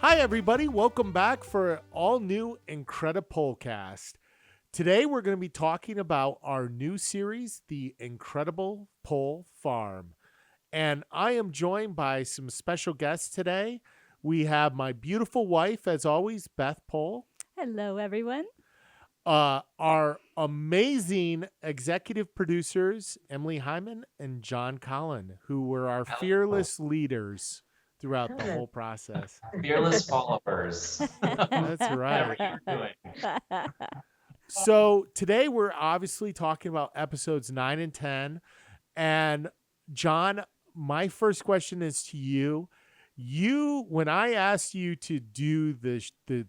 Hi, everybody. Welcome back for an all-new Incredi-Pol cast. Today, we're going to be talking about our new series, The Incredible Pol Farm. And I am joined by some special guests today. We have my beautiful wife, as always, Beth Pol. Hello, everyone. Our amazing executive producers, Emily Hyman and John Collin, who were our fearless leaders throughout the whole process. Fearless followers. That's Whatever right. you're doing. So today we're obviously talking about episodes 9 and 10. And John, my first question is to you. When I asked you to do the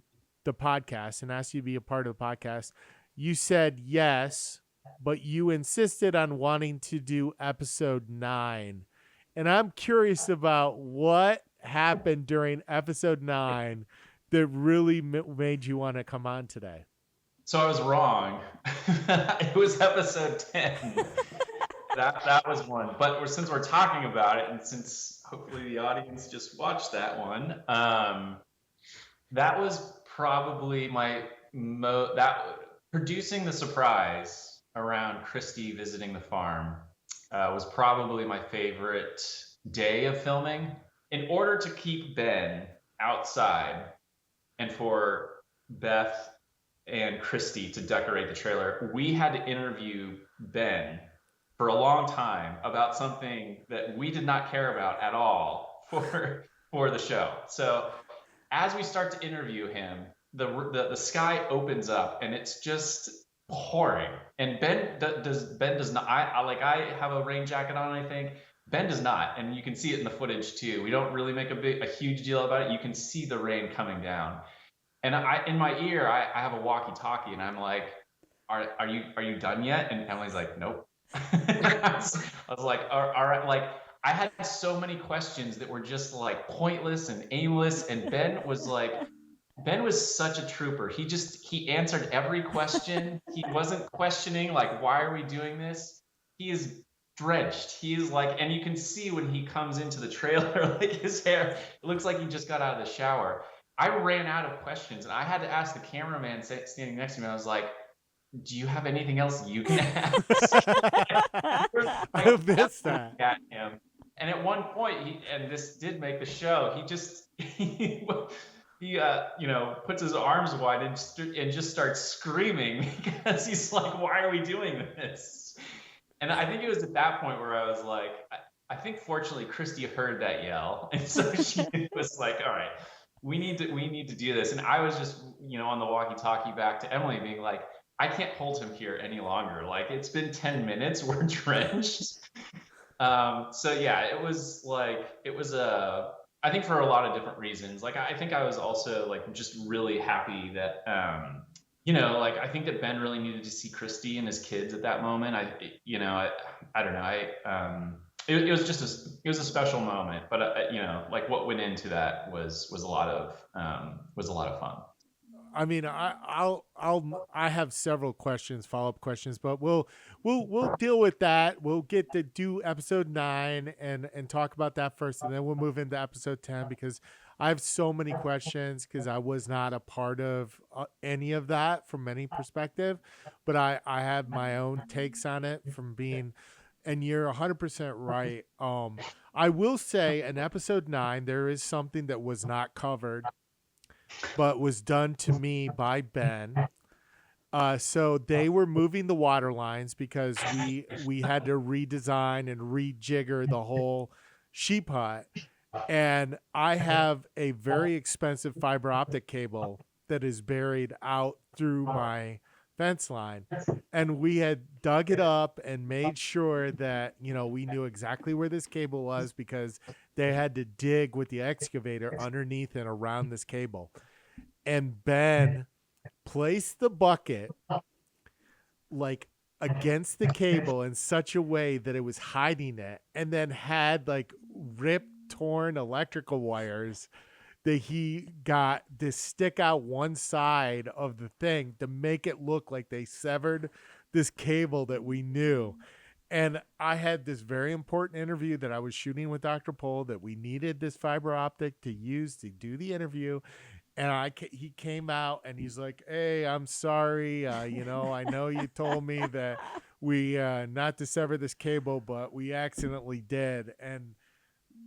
podcast and asked you to be a part of the podcast, you said yes, but you insisted on wanting to do episode 9. And I'm curious about what happened during episode 9 that really made you want to come on today. So I was wrong. It was episode 10. That was one. But since we're talking about it, and since hopefully the audience just watched that one, that was probably producing the surprise around Christy visiting the farm was probably my favorite day of filming. In order to keep Ben outside and for Beth and Christy to decorate the trailer, we had to interview Ben for a long time about something that we did not care about at all for the show. So as we start to interview him, the sky opens up and it's just pouring. And Ben does not. I have a rain jacket on, I think. Ben does not, and you can see it in the footage too. We don't really make a huge deal about it. You can see the rain coming down. And in my ear, I have a walkie-talkie, and I'm like, "Are you done yet?" And Emily's like, "Nope." I was like, "All right." Like, I had so many questions that were just like pointless and aimless. And Ben was such a trooper. He answered every question. He wasn't questioning like, "Why are we doing this?" He is drenched. He's like, and you can see when he comes into the trailer, like his hair, it looks like he just got out of the shower. I ran out of questions, and I had to ask the cameraman standing next to me. I was like, "Do you have anything else you can ask?" I missed that. At him, and at one point, and this did make the show. He puts his arms wide and just starts screaming because he's like, "Why are we doing this?" And I think it was at that point where I was like, I think fortunately Christy heard that yell, and so she was like, "All right. We need to do this." And I was just, on the walkie-talkie back to Emily being like, "I can't hold him here any longer. Like, it's been 10 minutes. We're drenched." So yeah, it was I think for a lot of different reasons. Like, I think I was also like just really happy that, I think that Ben really needed to see Christy and his kids at that moment. I don't know. It was a special moment, but what went into that was a lot of fun. I mean, I have several questions, follow-up questions, but we'll deal with that. We'll get to do episode 9 and talk about that first, and then we'll move into episode 10 because I have so many questions because I was not a part of any of that from any perspective, but I have my own takes on it from being. And you're 100% right. I will say in episode 9, there is something that was not covered, but was done to me by Ben. So they were moving the water lines because we had to redesign and rejigger the whole sheep hut. And I have a very expensive fiber optic cable that is buried out through my fence line, and we had dug it up and made sure that we knew exactly where this cable was because they had to dig with the excavator underneath and around this cable. And Ben placed the bucket like against the cable in such a way that it was hiding it, and then had like ripped torn electrical wires that he got to stick out one side of the thing to make it look like they severed this cable that we knew. And I had this very important interview that I was shooting with Dr. Pol that we needed this fiber optic to use to do the interview. And he came out and he's like, "Hey, I'm sorry. I know you told me that we not to sever this cable, but we accidentally did." And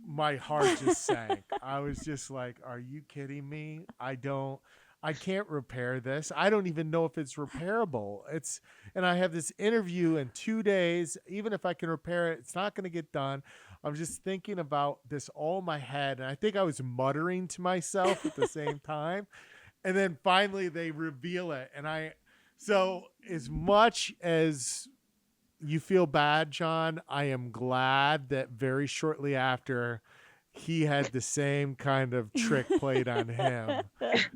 my heart just sank. I was just like, "Are you kidding me? I can't repair this. I don't even know if it's repairable. And I have this interview in 2 days. Even if I can repair it, it's not going to get done." I'm just thinking about this all in my head. And I think I was muttering to myself at the same time. And then finally they reveal it. So as much as you feel bad, John, I am glad that very shortly after he had the same kind of trick played on him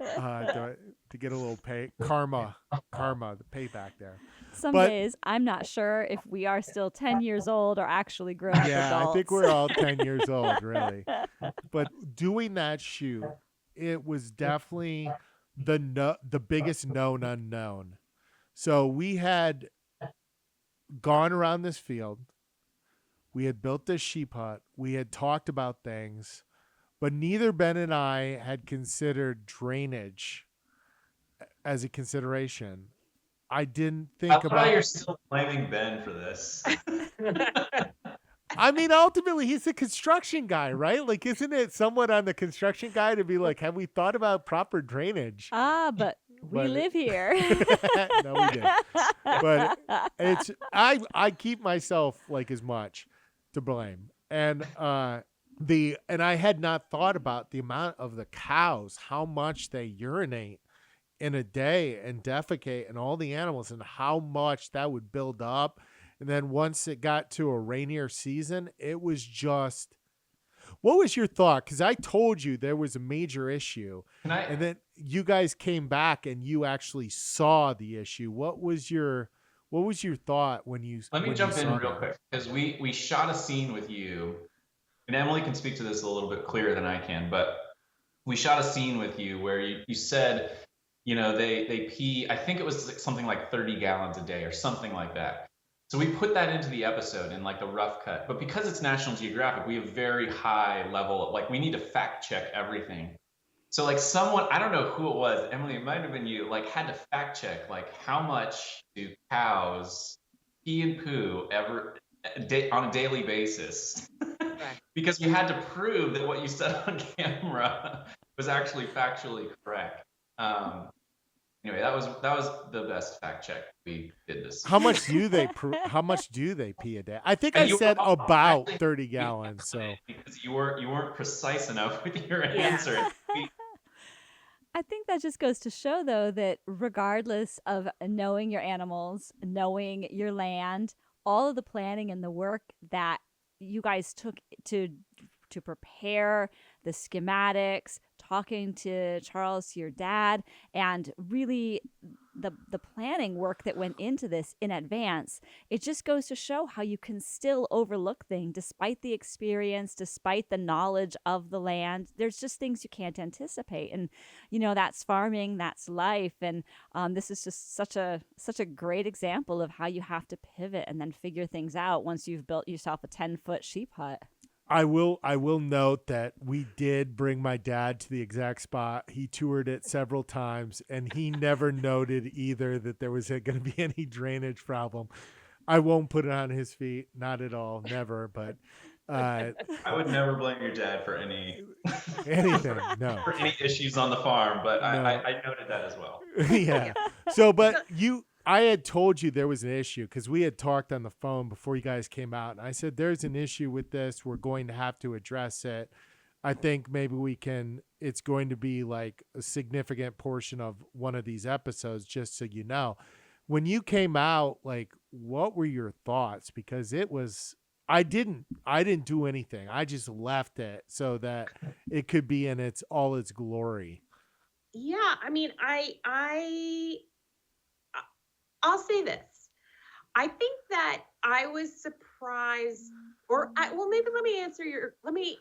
to get a little karma, the payback there. Some days I'm not sure if we are still 10 years old or actually grown up adults. I think we're all 10 years old, really. But doing that shoot, it was definitely the biggest known unknown. So we had gone around this field. We had built this sheep hut. We had talked about things, but neither Ben and I had considered drainage as a consideration. I didn't think about. You're still blaming Ben for this. I mean, ultimately, he's a construction guy, right? Like, isn't it somewhat on the construction guy to be like, have we thought about proper drainage? But we live here. No, we didn't. But I keep myself like as much to blame. And I had not thought about the amount of the cows, how much they urinate in a day and defecate, and all the animals, and how much that would build up. And then once it got to a rainier season, it was just, what was your thought? Because I told you there was a major issue. And then you guys came back and you actually saw the issue. What was your thought when you Let me jump in real quick, because we shot a scene with you, and Emily can speak to this a little bit clearer than I can, but we shot a scene with you where you said, they pee, I think it was something like 30 gallons a day or something like that. So we put that into the episode in like the rough cut. But because it's National Geographic, we have very high level of, like, we need to fact check everything. So like someone, I don't know who it was, Emily, it might have been you, like had to fact check, like, how much do cows pee and poo on a daily basis? Because we had to prove that what you said on camera was actually factually correct. Anyway, that was the best fact check we did this. How much do they pee a day? I think I said about 30 gallons. So because you weren't precise enough with your answer. I think that just goes to show, though, that regardless of knowing your animals, knowing your land, all of the planning and the work that you guys took to prepare the schematics, talking to Charles, your dad, and really the planning work that went into this in advance, it just goes to show how you can still overlook things despite the experience, despite the knowledge of the land. There's just things you can't anticipate. And, that's farming, that's life. And this is just such a great example of how you have to pivot and then figure things out once you've built yourself a 10-foot sheep hut. I will note that we did bring my dad to the exact spot. He toured it several times, and he never noted either that there was going to be any drainage problem. I won't put it on his feet, not at all, never. But I would never blame your dad for anything, no, for any issues on the farm. But no. I noted that as well. Yeah. So, but I had told you there was an issue because we had talked on the phone before you guys came out. And I said, there's an issue with this. We're going to have to address it. I think maybe it's going to be like a significant portion of one of these episodes, just so you know. When you came out, like, what were your thoughts? Because I didn't do anything. I just left it so that it could be in all its glory. Yeah. I mean, I'll say this. I think that I was surprised, maybe let me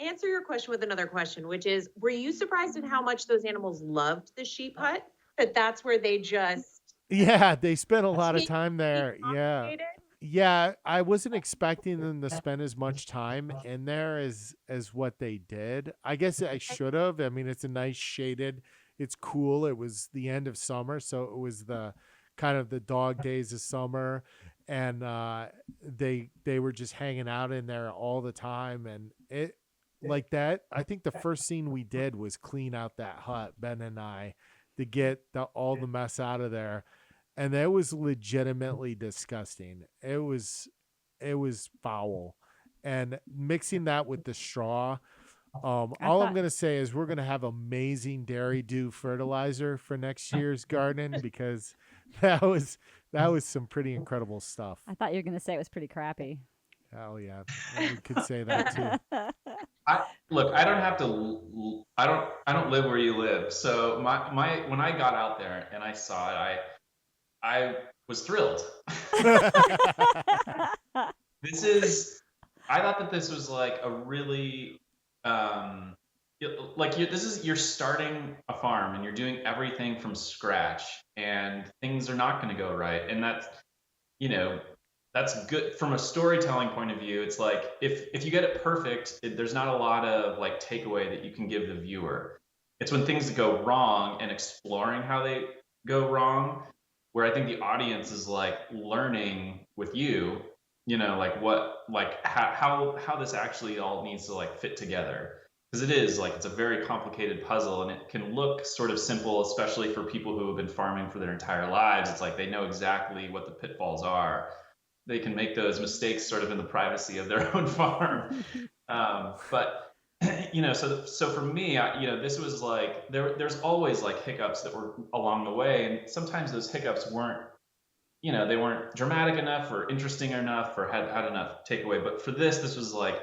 answer your question with another question, which is, were you surprised at how much those animals loved the sheep hut? That's where they just... Yeah, they spent a lot of time there. Yeah. Yeah, I wasn't expecting them to spend as much time in there as what they did. I guess I should have. I mean, it's a nice shaded. It's cool. It was the end of summer, so it was the kind of the dog days of summer, and they were just hanging out in there all the time, and it like that. I think the first scene we did was clean out that hut, Ben and I, to get all the mess out of there, and that was legitimately disgusting. It was foul, and mixing that with the straw. I All I'm thought gonna say is we're gonna have amazing dairy dew fertilizer for next year's garden because that was some pretty incredible stuff. I thought you were gonna say it was pretty crappy. Hell yeah, we could say that too. Look, I don't have to. I don't live where you live. So my when I got out there and I saw it, I was thrilled. This is. I thought that this was like a really you're starting a farm and you're doing everything from scratch and things are not going to go right, and you know that's good from a storytelling point of view. It's like if you get it perfect, there's not a lot of like takeaway that you can give the viewer. It's when things go wrong and exploring how they go wrong, where I think the audience is like learning with you, like how this actually all needs to like fit together. Because it is like it's a very complicated puzzle, and it can look sort of simple, especially for people who have been farming for their entire lives. It's like they know exactly what the pitfalls are. They can make those mistakes sort of in the privacy of their own farm. But so for me, this was like there's always like hiccups that were along the way, and sometimes those hiccups weren't, they weren't dramatic enough or interesting enough or had enough takeaway. But for this was like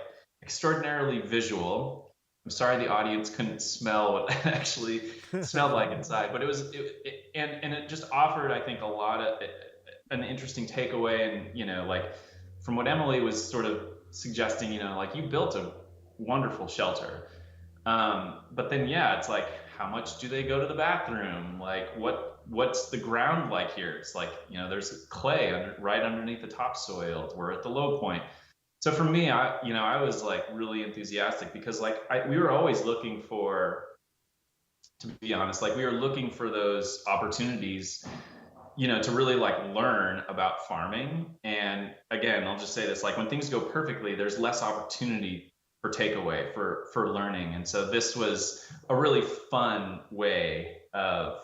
extraordinarily visual. I'm sorry the audience couldn't smell what it actually smelled like inside, but and it just offered, I think, a lot of an interesting takeaway. And like from what Emily was sort of suggesting, like you built a wonderful shelter, but then it's like, how much do they go to the bathroom? Like what's the ground like here? It's like, there's clay right underneath the topsoil. We're at the low point. So for me, I was like really enthusiastic because like we were always looking for, to be honest, like we were looking for those opportunities, to really like learn about farming. And again, I'll just say this, like when things go perfectly, there's less opportunity for takeaway, for learning. And so this was a really fun way of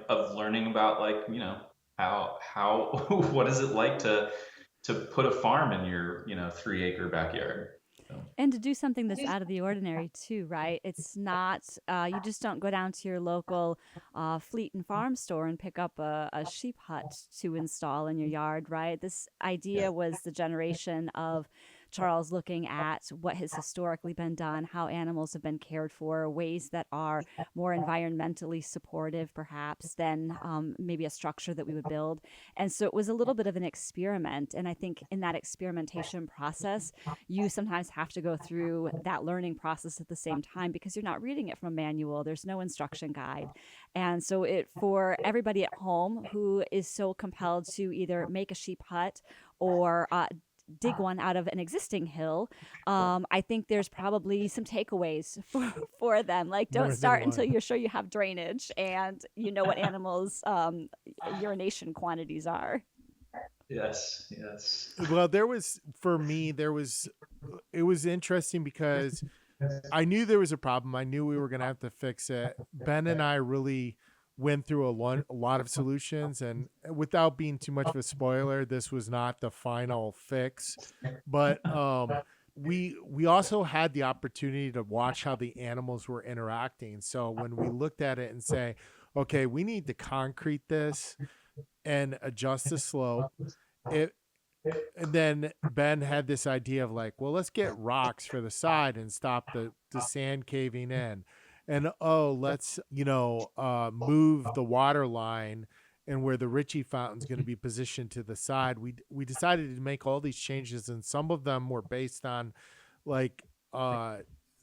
of learning about like, how what is it like to put a farm in your 3-acre backyard. And to do something that's out of the ordinary too, right? It's not you just don't go down to your local fleet and farm store and pick up a sheep hut to install in your yard, right? This idea was the generation of Charles looking at what has historically been done, how animals have been cared for, ways that are more environmentally supportive, perhaps, than maybe a structure that we would build. And so it was a little bit of an experiment. And I think in that experimentation process, you sometimes have to go through that learning process at the same time because you're not reading it from a manual. There's no instruction guide. And so for everybody at home who is so compelled to either make a sheep hut or dig one out of an existing hill, I think there's probably some takeaways for them. Like, don't start until you're sure you have drainage and you know what animals' urination quantities are. Yes. Well, it was interesting because I knew there was a problem. I knew we were going to have to fix it. Ben and I really went through a lot of solutions, and without being too much of a spoiler, this was not the final fix, but we also had the opportunity to watch how the animals were interacting. So when we looked at it and say, okay, we need to concrete this and adjust the slope, and then Ben had this idea of like, well, let's get rocks for the side and stop the sand caving in. And let's move the water line and where the Ritchie fountain's going to be positioned to the side. We decided to make all these changes, and some of them were based on like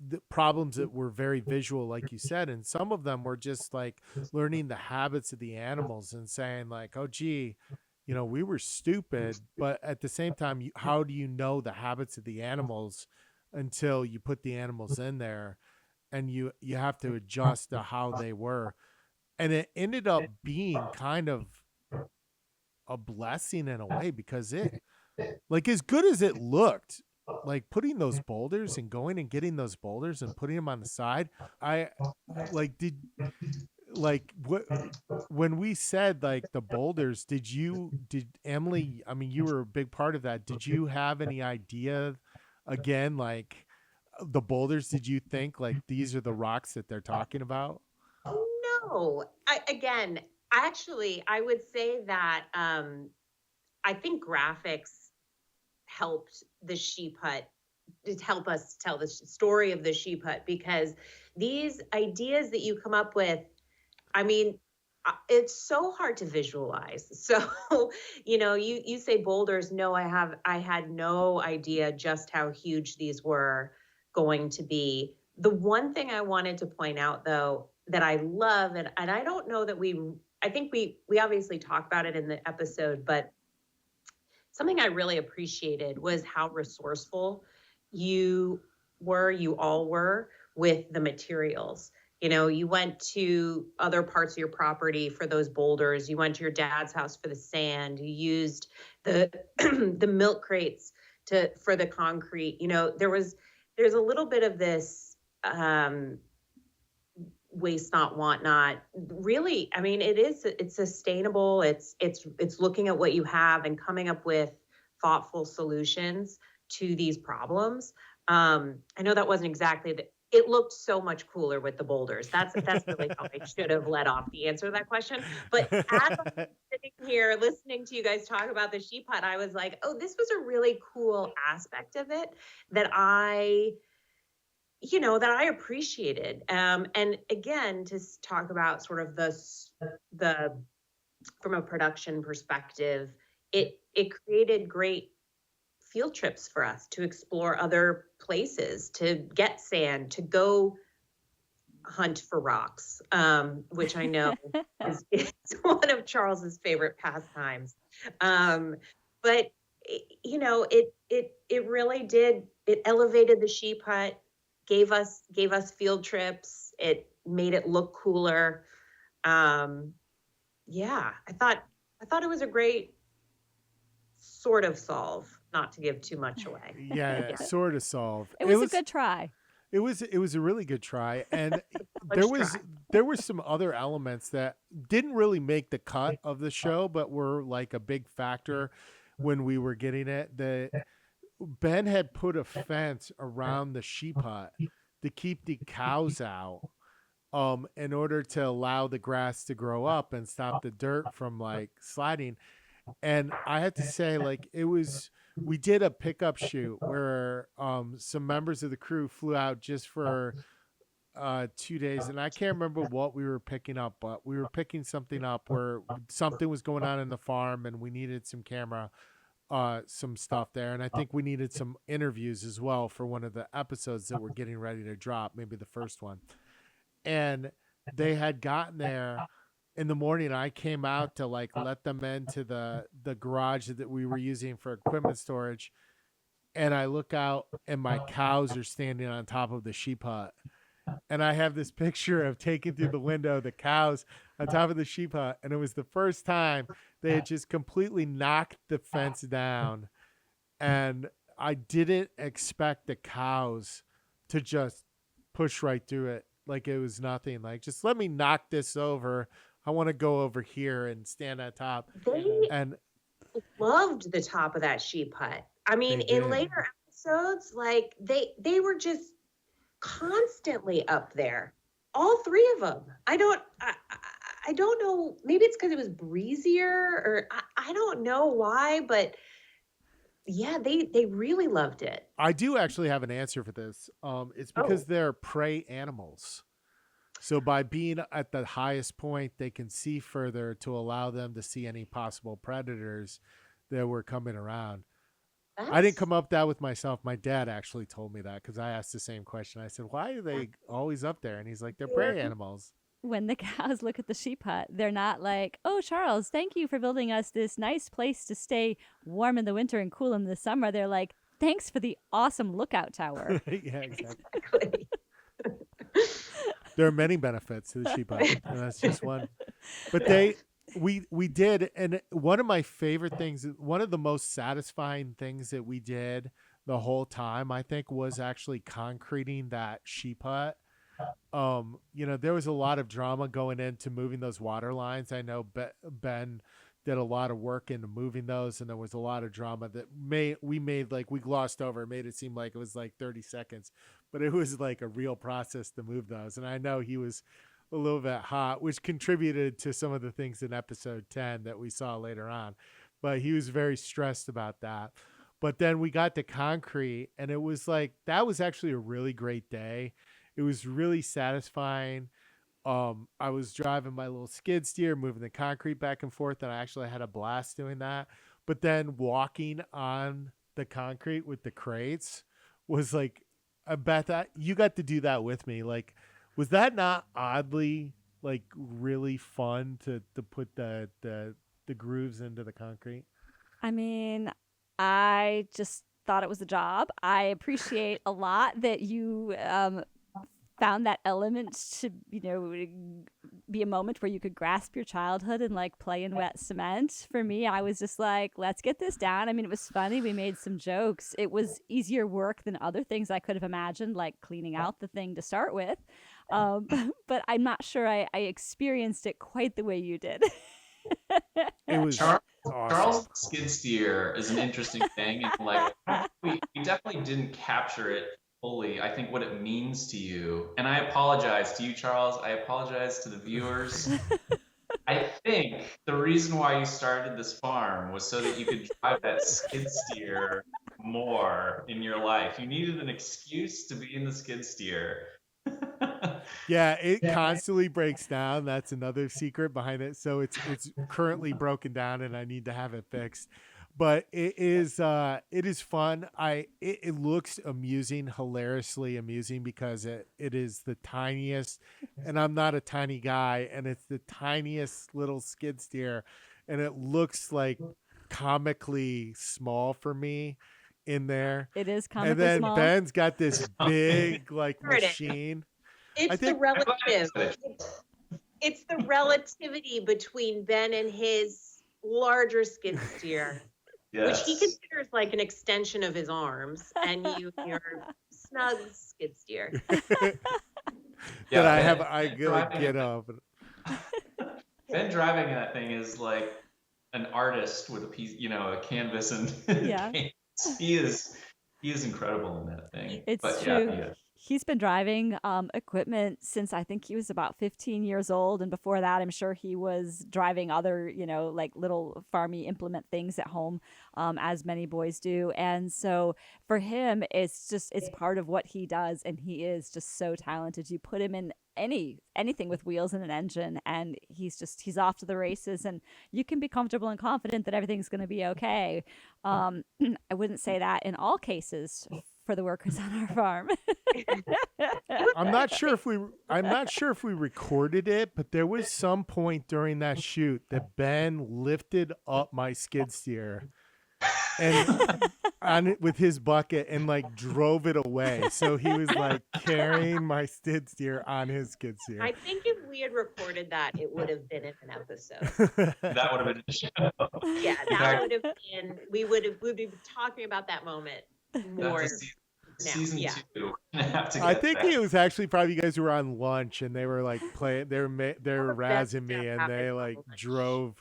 the problems that were very visual, like you said, and some of them were just like learning the habits of the animals and saying like, oh gee, we were stupid, but at the same time, how do you know the habits of the animals until you put the animals in there, and you have to adjust to how they were. And it ended up being kind of a blessing in a way, because it, like, as good as it looked, like putting those boulders and going and getting those boulders and putting them on the side, I like did like what when we said like the boulders, did Emily, I mean, you were a big part of that, did you have any idea, again, like the boulders, did you think like these are the rocks that they're talking about? No, I would say that I think graphics helped the sheep hut to help us tell the story of the sheep hut, because these ideas that you come up with, I mean, it's so hard to visualize. So, you say boulders. No, I had no idea just how huge these were going to be. The one thing I wanted to point out, though, that I love, and I don't know that I think we obviously talk about it in the episode, but something I really appreciated was how resourceful you all were with the materials. You went to other parts of your property for those boulders. You went to your dad's house for the sand. You used the the milk crates for the concrete. There's a little bit of this waste not, want not. Really, I mean, it's sustainable. It's looking at what you have and coming up with thoughtful solutions to these problems. I know that wasn't exactly it looked so much cooler with the boulders. That's really how I should have led off the answer to that question. But as I'm sitting here listening to you guys talk about the sheep hut, I was like, oh, this was a really cool aspect of it that I appreciated. And again, to talk about sort of the from a production perspective, it created great field trips for us to explore other places, to get sand, to go hunt for rocks, which I know is one of Charles's favorite pastimes. But it really did. It elevated the sheep hut, gave us field trips. It made it look cooler. Yeah, I thought it was a great sort of solve, not to give too much away. Yeah, sort of solve. It was a good try. It was a really good try, and Let's there were some other elements that didn't really make the cut of the show, but were like a big factor when we were getting it. Ben had put a fence around the sheep hut to keep the cows out, in order to allow the grass to grow up and stop the dirt from like sliding. And I had to say, like, we did a pickup shoot where some members of the crew flew out just for 2 days, and I can't remember what we were picking up, but we were picking something up where something was going on in the farm and we needed some camera, some stuff there. And I think we needed some interviews as well for one of the episodes that we're getting ready to drop, maybe the first one. And they had gotten there in the morning. I came out to like let them into the garage that we were using for equipment storage. And I look out and my cows are standing on top of the sheep hut. And I have this picture of taking through the window the cows on top of the sheep hut. And it was the first time they had just completely knocked the fence down. And I didn't expect the cows to just push right through it like it was nothing. Like, just let me knock this over. I want to go over here and stand on top. And loved the top of that sheep hut. I mean, in later episodes, like they were just constantly up there, all three of them. I don't know. Maybe it's because it was breezier, or I don't know why, but yeah, they really loved it. I do actually have an answer for this. It's because they're prey animals. So by being at the highest point, they can see further to allow them to see any possible predators that were coming around. I didn't come up with that with myself. My dad actually told me that because I asked the same question. I said, "Why are they always up there?" And he's like, "They're prey animals." When the cows look at the sheep hut, they're not like, "Oh, Charles, thank you for building us this nice place to stay warm in the winter and cool in the summer." They're like, "Thanks for the awesome lookout tower." Yeah, exactly. Exactly. There are many benefits to the sheep hut, and that's just one. But we did, and one of my favorite things, one of the most satisfying things that we did the whole time, I think, was actually concreting that sheep hut. There was a lot of drama going into moving those water lines. I know Ben did a lot of work into moving those, and there was a lot of drama that we glossed over. It made it seem like it was like 30 seconds, but it was like a real process to move those. And I know he was a little bit hot, which contributed to some of the things in episode 10 that we saw later on. But he was very stressed about that. But then we got to concrete, and it was like, that was actually a really great day. It was really satisfying. I was driving my little skid steer, moving the concrete back and forth, and I actually had a blast doing that. But then walking on the concrete with the crates was like, Beth, you got to do that with me. Like, was that not oddly like really fun to put the grooves into the concrete? I mean, I just thought it was a job. I appreciate a lot that you found that element to, be a moment where you could grasp your childhood and like play in wet cement. For me, I was just like, let's get this down. I mean, it was funny. We made some jokes. It was easier work than other things I could have imagined, like cleaning out the thing to start with. But I'm not sure I experienced it quite the way you did. It was Charles, awesome. Charles skid steer is an interesting thing, and like we definitely didn't capture it fully. I think what it means to you, and I apologize to you, Charles. I apologize to the viewers. I think the reason why you started this farm was so that you could drive that skid steer more in your life. You needed an excuse to be in the skid steer. Yeah, it constantly breaks down. That's another secret behind it. So it's currently broken down, and I need to have it fixed. But it is fun. It looks amusing, hilariously amusing, because it is the tiniest, and I'm not a tiny guy, and it's the tiniest little skid steer, and it looks like comically small for me in there. It is comically And then small. Ben's got this big like There it is. machine. It's the relative. It's the relativity between Ben and his larger skid steer, which he considers like an extension of his arms, and your snug skid steer. That I get up. Ben driving that thing is like an artist with a piece, a canvas, and Yeah. he is incredible in that thing. It's true. He's been driving equipment since I think he was about 15 years old. And before that, I'm sure he was driving other, like little farmy implement things at home, as many boys do. And so for him, it's part of what he does. And he is just so talented. You put him in anything with wheels and an engine, and he's off to the races, and you can be comfortable and confident that everything's going to be okay. I wouldn't say that in all cases for the workers on our farm. I'm not sure if we recorded it, but there was some point during that shoot that Ben lifted up my skid steer and on it with his bucket and like drove it away. So he was like carrying my skid steer on his skid steer. I think if we had recorded that, it would have been in an episode. That would have been a show. Yeah, that would have been. We'd be talking about that moment more. Season 2. I think it was actually probably you guys who were on lunch and they were like playing. They were razzing me, and they like drove.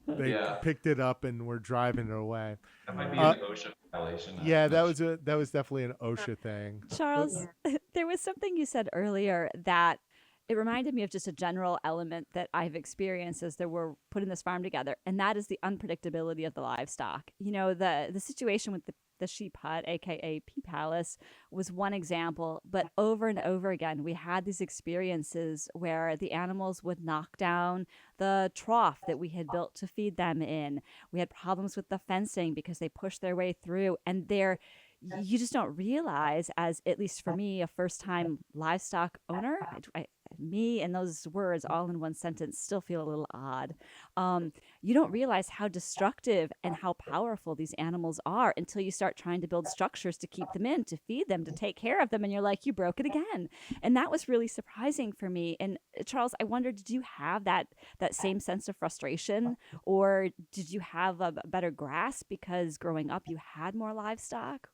They picked it up and were driving it away. That might be an OSHA violation. Yeah, that was definitely an OSHA thing. Charles, there was something you said earlier that it reminded me of just a general element that I've experienced as we're putting this farm together, and that is the unpredictability of the livestock. The situation with the the sheep hut, aka Pea Palace, was one example. But over and over again, we had these experiences where the animals would knock down the trough that we had built to feed them in. We had problems with the fencing because they pushed their way through, and you just don't realize, as at least for me, a first-time livestock owner, me and those words all in one sentence still feel a little odd. You don't realize how destructive and how powerful these animals are until you start trying to build structures to keep them in, to feed them, to take care of them, and you're like, you broke it again. And that was really surprising for me. And Charles, I wonder, did you have that same sense of frustration, or did you have a better grasp because growing up you had more livestock?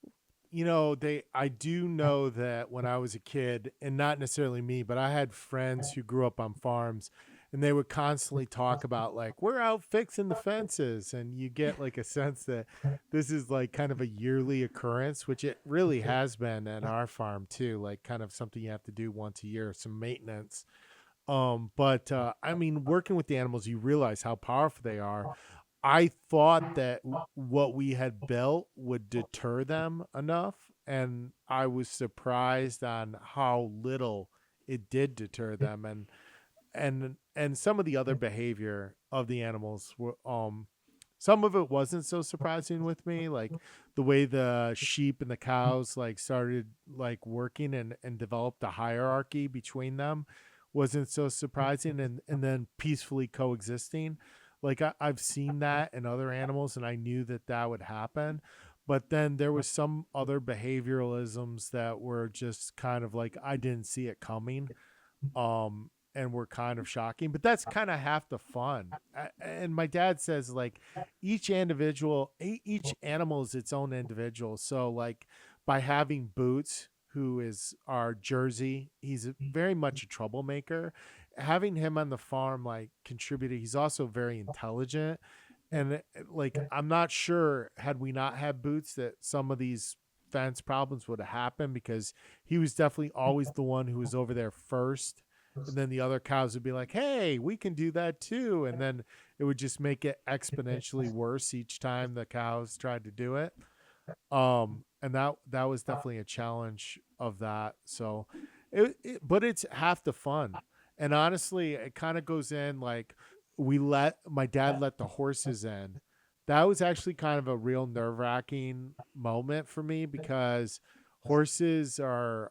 I do know that when I was a kid, and not necessarily me, but I had friends who grew up on farms, and they would constantly talk about, like, we're out fixing the fences. And you get like a sense that this is like kind of a yearly occurrence, which it really has been at our farm too, like kind of something you have to do once a year, some maintenance. But I mean, working with the animals, you realize how powerful they are. I thought that what we had built would deter them enough, and I was surprised on how little it did deter them. And some of the other behavior of the animals were some of it wasn't so surprising with me, like the way the sheep and the cows like started like working and developed a hierarchy between them wasn't so surprising, and then peacefully coexisting. Like I've seen that in other animals, and I knew that that would happen. But then there was some other behavioralisms that were just kind of like I didn't see it coming, and were kind of shocking. But that's kind of half the fun. And my dad says like each animal is its own individual. So like by having Boots, who is our Jersey, he's very much a troublemaker. Having him on the farm like contributed. He's also very intelligent, and like I'm not sure, had we not had Boots, that some of these fence problems would have happened, because he was definitely always the one who was over there first, and then the other cows would be like, hey, we can do that too, and then it would just make it exponentially worse each time the cows tried to do it. And that was definitely a challenge of that. So but it's half the fun. And honestly, it kind of goes in like my dad let the horses in. That was actually kind of a real nerve-wracking moment for me, because horses are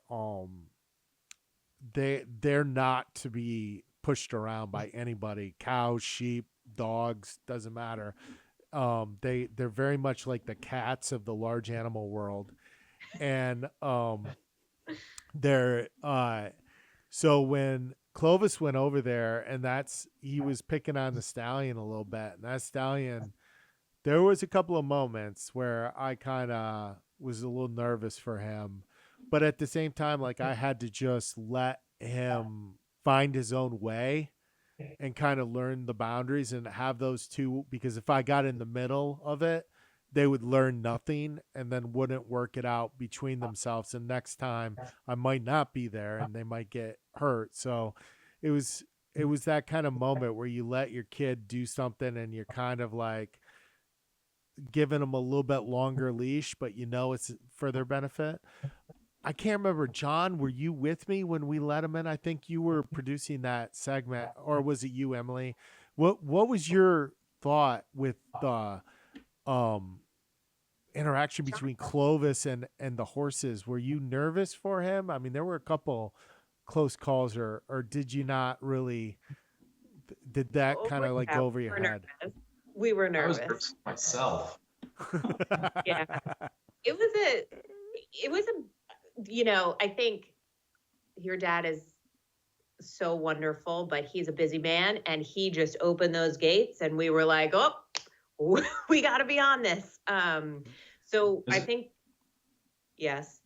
they're not to be pushed around by anybody. Cows, sheep, dogs, doesn't matter. They're very much like the cats of the large animal world. And they're so when Clovis went over there, and he was picking on the stallion a little bit, and that stallion, there was a couple of moments where I kind of was a little nervous for him, but at the same time, like I had to just let him find his own way and kind of learn the boundaries and have those two, because if I got in the middle of it, they would learn nothing and then wouldn't work it out between themselves. And next time I might not be there and they might get hurt. So it was that kind of moment where you let your kid do something and you're kind of like giving them a little bit longer leash, but it's for their benefit. I can't remember, John, were you with me when we let him in? I think you were producing that segment, or was it you, Emily? What was your thought with the interaction between Clovis and the horses? Were you nervous for him? I mean, there were a couple close calls, or did you not really? Did that kind of like go over your head? Nervous. We were nervous. I was nervous myself. Yeah, it was a. I think your dad is so wonderful, but he's a busy man, and he just opened those gates, and we were like, oh, we got to be on this. So I think, yes,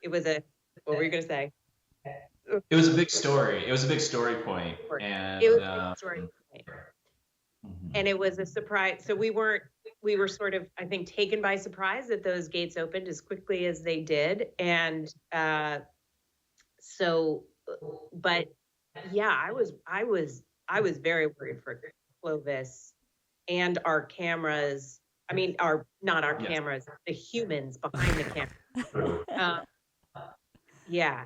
it was what were you going to say? It was a big story. It was a big story point. And it was a big story point. And it was a surprise. So we were sort of, I think, taken by surprise that those gates opened as quickly as they did. And but yeah, I was very worried for Clovis and our cameras I mean, not our Yes. cameras, the humans behind the camera. Yeah,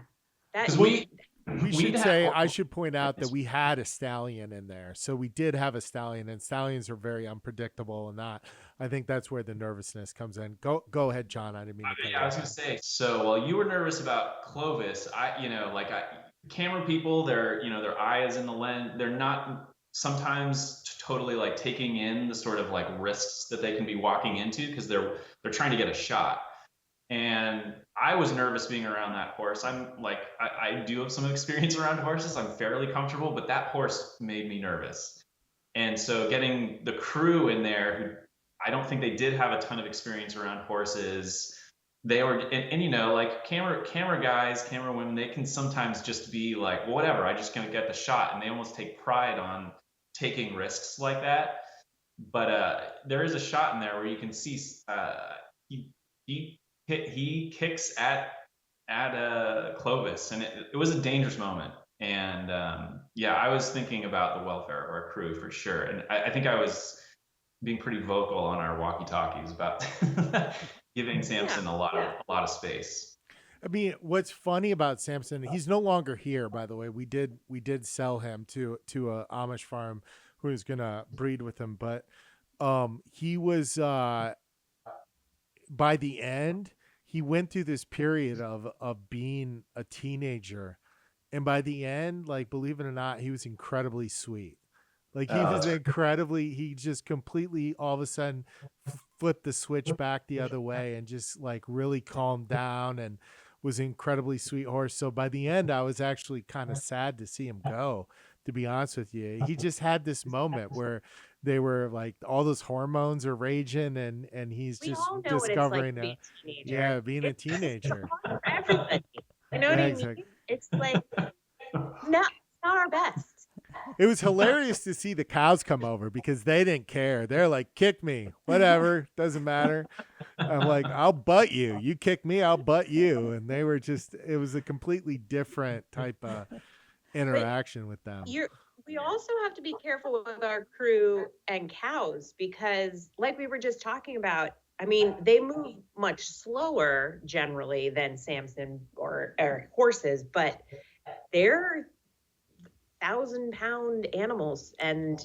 that Because we we'd should have say, all- I should point out that we had a stallion in there. So we did have a stallion, and stallions are very unpredictable, and that, I think that's where the nervousness comes in. Go ahead, John. I didn't mean to cut you Yeah, I was off. gonna say. So while you were nervous about Clovis, camera people, their eye is in the lens. They're not sometimes totally like taking in the sort of like risks that they can be walking into because they're trying to get a shot. And I was nervous being around that horse. I'm like, I do have some experience around horses. I'm fairly comfortable, but that horse made me nervous. And so getting the crew in there, who I don't think they did have a ton of experience around horses. They were, and like camera guys, camera women, they can sometimes just be like, well, whatever, I just gonna get the shot, and they almost take pride on taking risks like that. But there is a shot in there where you can see he kicks at Clovis, and it was a dangerous moment. And I was thinking about the welfare of our crew for sure, and I think I was being pretty vocal on our walkie-talkies about giving Samson a lot of space. I mean, what's funny about Samson, he's no longer here, by the way. We did sell him to a Amish farm who was gonna breed with him, but he was by the end, he went through this period of being a teenager, and by the end, like, believe it or not, he was incredibly sweet. Like, he just completely all of a sudden flipped the switch back the other way and just like really calmed down and was an incredibly sweet horse. So by the end, I was actually kind of sad to see him go, to be honest with you. He just had this moment where they were like, all those hormones are raging, and he's we just all know discovering what it's like to be a teenager. yeah, being a It's teenager. for everybody. You know what Yeah, I mean? exactly. It's like, no, it's not our best. It was hilarious to see the cows come over because they didn't care. They're like, kick me, whatever, doesn't matter. I'm like, I'll butt you. You kick me, I'll butt you. And they were just, it was a completely different type of interaction with them. We also have to be careful with our crew and cows because, like we were just talking about, I mean, they move much slower generally than Samson or horses, but they're 1,000-pound animals, and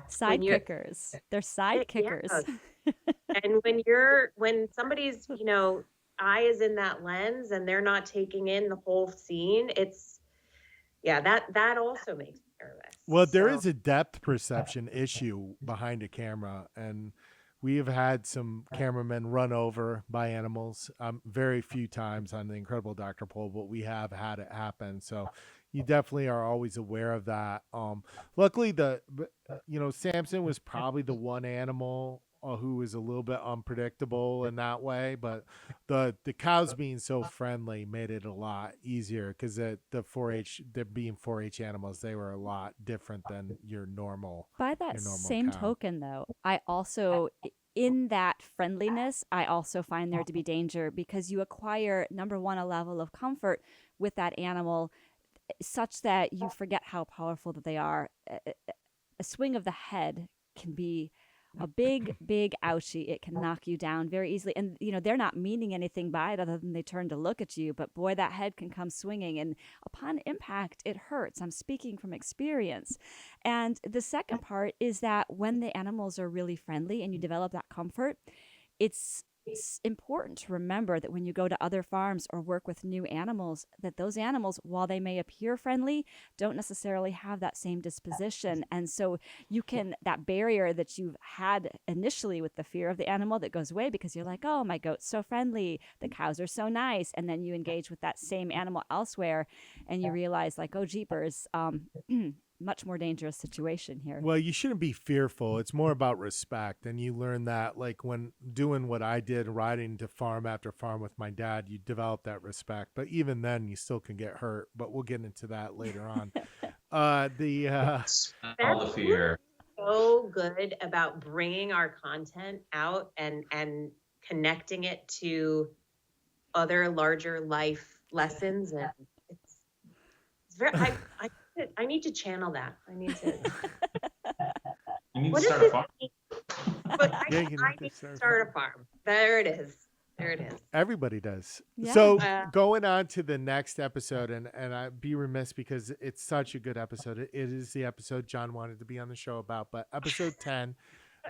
Side kickers. They're side kickers. And when somebody's eye is in that lens and they're not taking in the whole scene, that also makes me nervous. Well, there is a depth perception issue behind a camera, and we have had some cameramen run over by animals very few times on the Incredible Dr. Pol, but we have had it happen. So you definitely are always aware of that. Luckily, Samson was probably the one animal who was a little bit unpredictable in that way, but the cows being so friendly made it a lot easier because the 4-H, being 4-H animals, they were a lot different than your normal. By that same token, though, I also, in that friendliness, I also find there to be danger because you acquire, number one, a level of comfort with that animal such that you forget how powerful that they are. A swing of the head can be a big ouchie. It can knock you down very easily. And, they're not meaning anything by it other than they turn to look at you. But boy, that head can come swinging. And upon impact, it hurts. I'm speaking from experience. And the second part is that when the animals are really friendly and you develop that comfort, it's important to remember that when you go to other farms or work with new animals, that those animals, while they may appear friendly, don't necessarily have that same disposition. And so that barrier that you've had initially with the fear of the animal, that goes away because you're like, oh, my goat's so friendly, the cows are so nice. And then you engage with that same animal elsewhere and you realize, like, oh, jeepers, much more dangerous situation here. Well, you shouldn't be fearful. It's more about respect. And you learn that, like, when doing what I did, riding to farm after farm with my dad, you develop that respect. But even then, you still can get hurt. But we'll get into that later on. All the fear. So good about bringing our content out and connecting it to other larger life lessons, and it's very. I need to channel that. I need to. You need to start a farm. But Yeah, I, you can I have need to to start a farm. There it is. There it is. Everybody does. Yeah. So Uh, going on to the next episode, and I'd be remiss because it's such a good episode. It is the episode John wanted to be on the show about, but episode 10,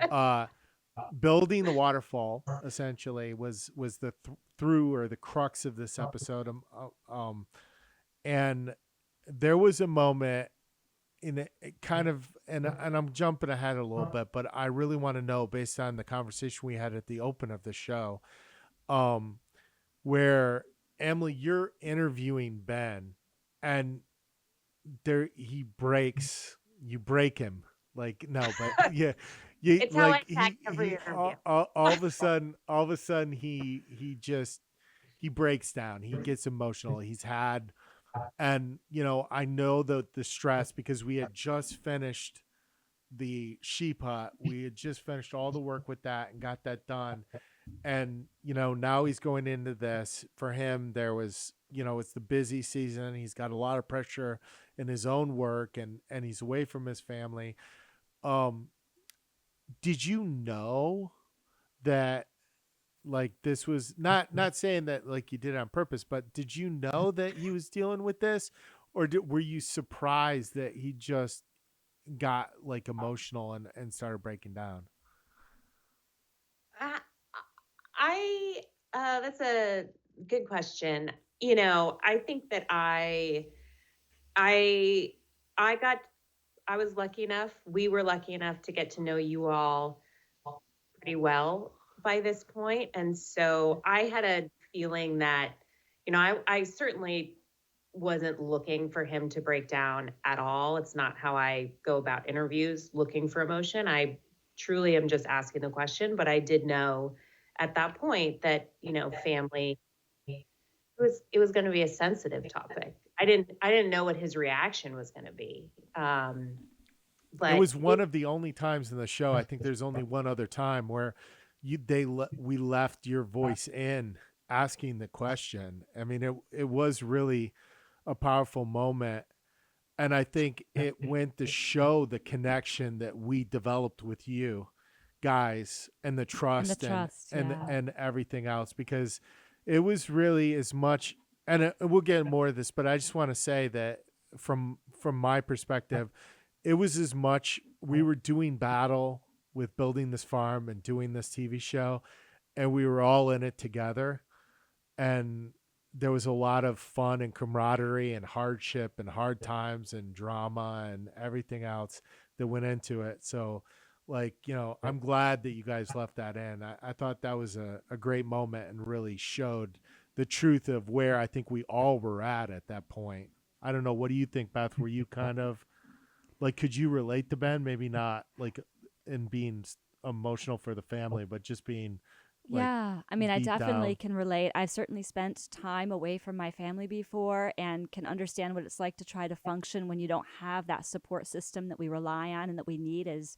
uh, building the waterfall essentially was the through or the crux of this episode. And there was a moment in it kind of, and I'm jumping ahead a little bit, but I really want to know based on the conversation we had at the open of the show, um, where Emily, you're interviewing Ben, and there you break him. Like no, but yeah, you it's how I like attack every interview. all of a sudden he breaks down. He gets emotional. He's had, and I know the stress because we had just finished the sheep hut. We had just finished all the work with that and got that done. And now he's going into this. For him, there was it's the busy season. He's got a lot of pressure in his own work, and he's away from his family. Did you know that, like, this was not saying that like you did it on purpose, but did you know that he was dealing with this, or were you surprised that he just got like emotional and started breaking down? Uh, I that's a good question. I think that I I got I was lucky enough. We were lucky enough to get to know you all pretty well by this point, and so I had a feeling that I certainly wasn't looking for him to break down at all. It's not how I go about interviews, looking for emotion. I truly am just asking the question, but I did know at that point that, family, it was going to be a sensitive topic. I didn't know what his reaction was going to be. It But was one of the only times in the show. I think there's only one other time where we left your voice in asking the question. I mean, it was really a powerful moment, and I think it went to show the connection that we developed with you guys and the trust yeah. and everything else, because it was really as much, and we'll get more of this, but I just want to say that from my perspective, it was as much we were doing battle with building this farm and doing this TV show, and we were all in it together, and there was a lot of fun and camaraderie and hardship and hard times and drama and everything else that went into it. So, like, I'm glad that you guys left that in. I thought that was a great moment and really showed the truth of where I think we all were at that point. I don't know. What do you think, Beth? Were you kind of like, could you relate to Ben? Maybe not like in being emotional for the family, but just being like Yeah, I mean, I beat definitely down. can relate. I've certainly spent time away from my family before and can understand what it's like to try to function when you don't have that support system that we rely on and that we need as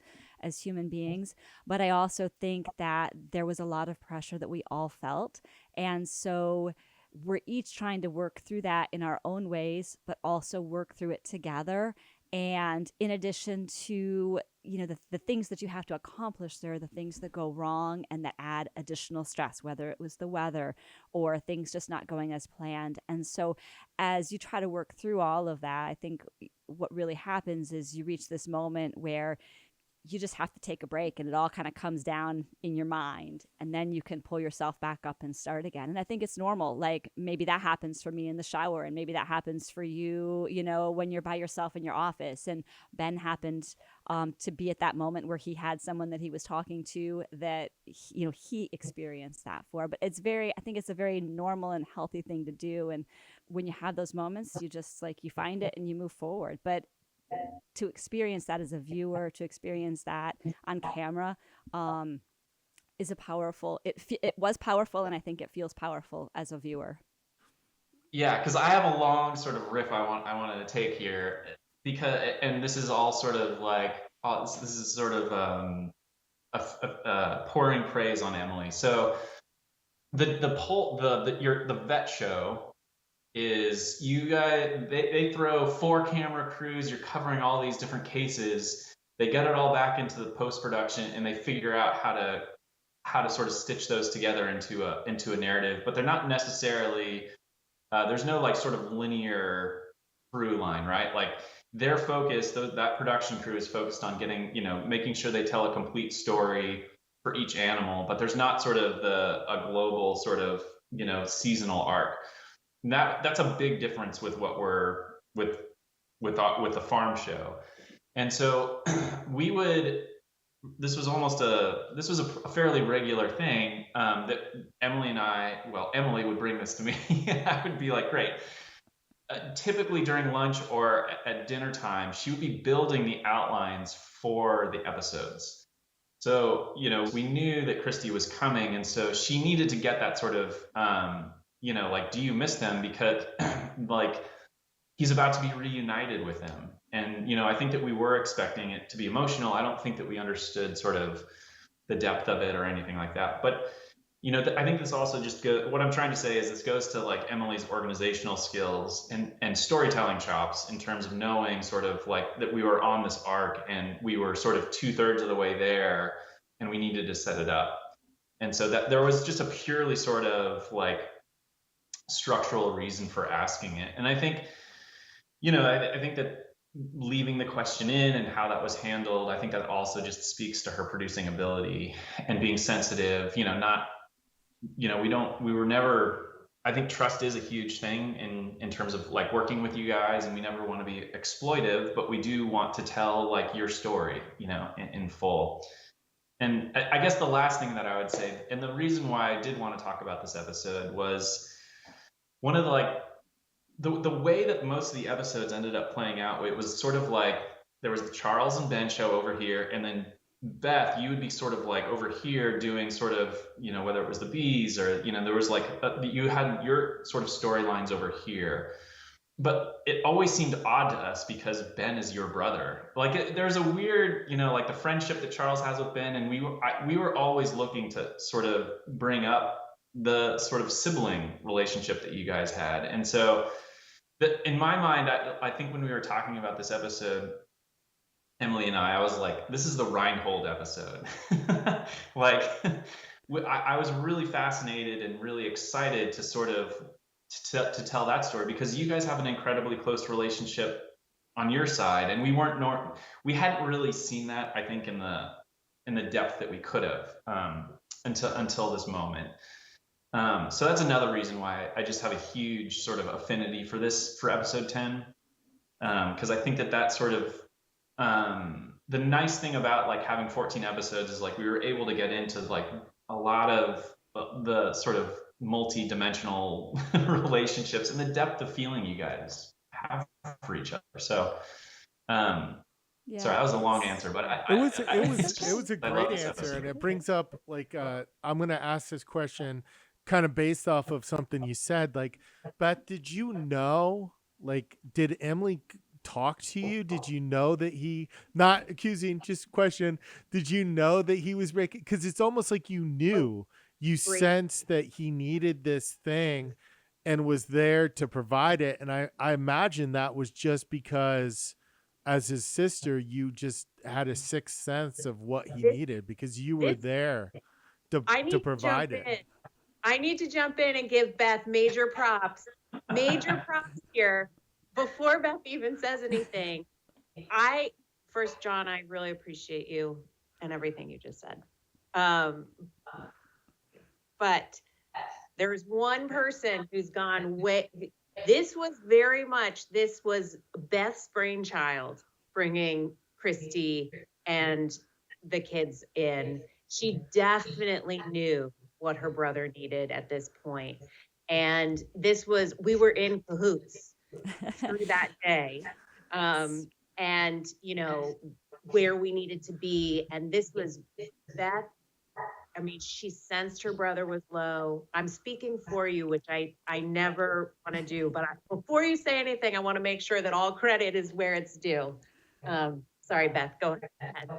human beings. But I also think that there was a lot of pressure that we all felt. And so we're each trying to work through that in our own ways, but also work through it together. And in addition to, the things that you have to accomplish, there are the things that go wrong and that add additional stress, whether it was the weather or things just not going as planned. And so as you try to work through all of that, I think what really happens is you reach this moment where you just have to take a break and it all kind of comes down in your mind, and then you can pull yourself back up and start again. And I think it's normal. Like maybe that happens for me in the shower, and maybe that happens for you, when you're by yourself in your office. And Ben happened to be at that moment where he had someone that he was talking to that he experienced that for. But I think it's a very normal and healthy thing to do. And when you have those moments, you just you find it and you move forward. But to experience that as a viewer, to experience that on camera, is a powerful. It was powerful, and I think it feels powerful as a viewer. Yeah, because I have a long sort of riff I wanted to take here, because, and this is all sort of like this is sort of pouring praise on Emily. So the vet show is, you guys, they throw 4 camera crews, you're covering all these different cases, They get it all back into the post-production, and they figure out how to sort of stitch those together into a narrative. But they're not necessarily there's no like sort of linear through line, right? Like they're focused. That production crew is focused on getting, making sure they tell a complete story for each animal. But there's not sort of a global sort of seasonal arc. And that's a big difference with what we're with the farm show. And so we would, this was a fairly regular thing that Emily and Emily would bring this to me. I would be like, great. Typically during lunch or at dinner time, she would be building the outlines for the episodes. So, we knew that Christy was coming. And so she needed to get that sort of, like, do you miss them? Because like, he's about to be reunited with them. And, I think that we were expecting it to be emotional. I don't think that we understood sort of the depth of it or anything like that. But, I think this also just goes, what I'm trying to say is this goes to like Emily's organizational skills and storytelling chops in terms of knowing sort of like that we were on this arc and we were sort of 2/3 of the way there and we needed to set it up. And so that there was just a purely sort of like structural reason for asking it. And I think, I think that leaving the question in and how that was handled, I think that also just speaks to her producing ability and being sensitive, we were never, I think trust is a huge thing in terms of like working with you guys, and we never want to be exploitive, but we do want to tell like your story, in full. And I guess the last thing that I would say, and the reason why I did want to talk about this episode was one of the like, the way that most of the episodes ended up playing out, it was sort of like there was the Charles and Ben show over here, and then Beth, you would be sort of like over here doing sort of, whether it was the bees or, there was like, you had your sort of storylines over here. But it always seemed odd to us because Ben is your brother. Like there's a weird, like the friendship that Charles has with Ben, and we were always looking to sort of bring up the sort of sibling relationship that you guys had. And so in my mind, I think when we were talking about this episode, Emily and I was like, this is the Reinhold episode. Like, I was really fascinated and really excited to sort of to tell that story because you guys have an incredibly close relationship on your side, and we hadn't really seen that, I think, in the depth that we could have until this moment. So that's another reason why I just have a huge sort of affinity for episode 10, because I think that sort of the nice thing about like having 14 episodes is like we were able to get into like a lot of the sort of multi-dimensional relationships and the depth of feeling you guys have for each other. So Yeah. sorry, that was a long answer, but it was a great answer, and it brings up like I'm gonna ask this question kind of based off of something you said. Like, Beth, did you know? Like, did Emily talk to you? Did you know that he, not accusing, just question, did you know that he was breaking? Because it's almost like you knew, you sensed that he needed this thing and was there to provide it. And I imagine that was just because as his sister, you just had a sixth sense of what he needed because you were there to provide it. I need to jump in and give Beth major props here. Before Beth even says anything, first, John, I really appreciate you and everything you just said. But there's one person who's gone way. This was Beth's brainchild, bringing Christy and the kids in. She definitely knew what her brother needed at this point. And we were in cahoots through that day, and where we needed to be. And this was Beth. I mean, she sensed her brother was low. I'm speaking for you, which I never want to do, but before you say anything, I want to make sure that all credit is where it's due. Sorry, Beth, go ahead.